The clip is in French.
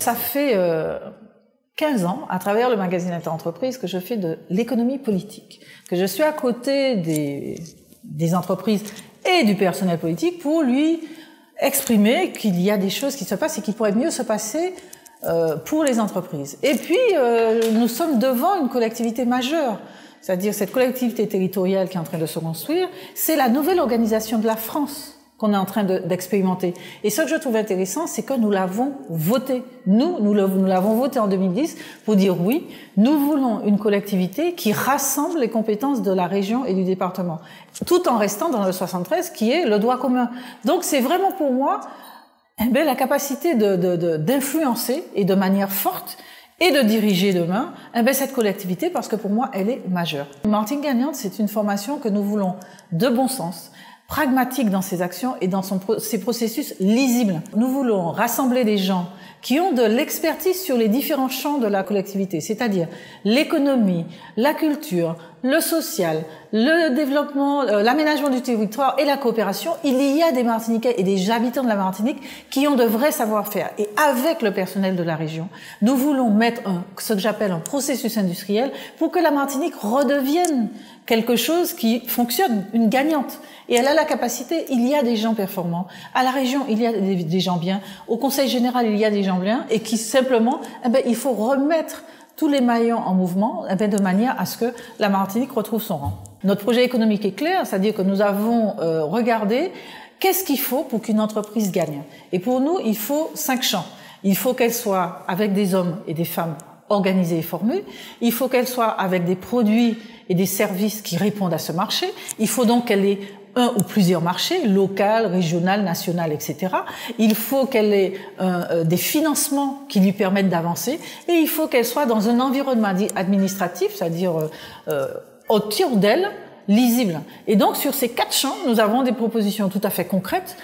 ça fait 15 ans, à travers le magazine Inter-Entreprise, que je fais de l'économie politique, que je suis à côté des entreprises et du personnel politique pour lui exprimer qu'il y a des choses qui se passent et qui pourraient mieux se passer pour les entreprises. Et puis, nous sommes devant une collectivité majeure, c'est-à-dire cette collectivité territoriale qui est en train de se construire, c'est la nouvelle organisation de la France qu'on est en train d'expérimenter. Et ce que je trouve intéressant, c'est que nous l'avons voté. Nous l'avons voté en 2010 pour dire oui, nous voulons une collectivité qui rassemble les compétences de la région et du département, tout en restant dans le 73 qui est le droit commun. Donc c'est vraiment pour moi la capacité d'influencer et de manière forte et de diriger demain cette collectivité, parce que pour moi elle est majeure. Martine Gagnante, c'est une formation que nous voulons de bon sens, pragmatique dans ses actions et dans ses processus lisibles. Nous voulons rassembler des gens qui ont de l'expertise sur les différents champs de la collectivité, c'est-à-dire l'économie, la culture, le social, le développement, l'aménagement du territoire et la coopération. Il y a des Martiniquais et des habitants de la Martinique qui ont de vrais savoir-faire. Et avec le personnel de la région, nous voulons mettre ce que j'appelle un processus industriel pour que la Martinique redevienne quelque chose qui fonctionne, une gagnante. Et elle a la capacité, il y a des gens performants. À la région, il y a des gens bien. Au Conseil général, il y a des gens bien. Et qui simplement, il faut remettre tous les maillons en mouvement, de manière à ce que la Martinique retrouve son rang. Notre projet économique est clair, c'est-à-dire que nous avons regardé qu'est-ce qu'il faut pour qu'une entreprise gagne. Et pour nous, il faut 5 champs. Il faut qu'elle soit avec des hommes et des femmes organisés et formés. Il faut qu'elle soit avec des produits et des services qui répondent à ce marché. Il faut donc qu'elle ait un ou plusieurs marchés, local, régional, national, etc. Il faut qu'elle ait des financements qui lui permettent d'avancer, et il faut qu'elle soit dans un environnement administratif, c'est-à-dire autour d'elle, lisible. Et donc sur ces 4 champs, nous avons des propositions tout à fait concrètes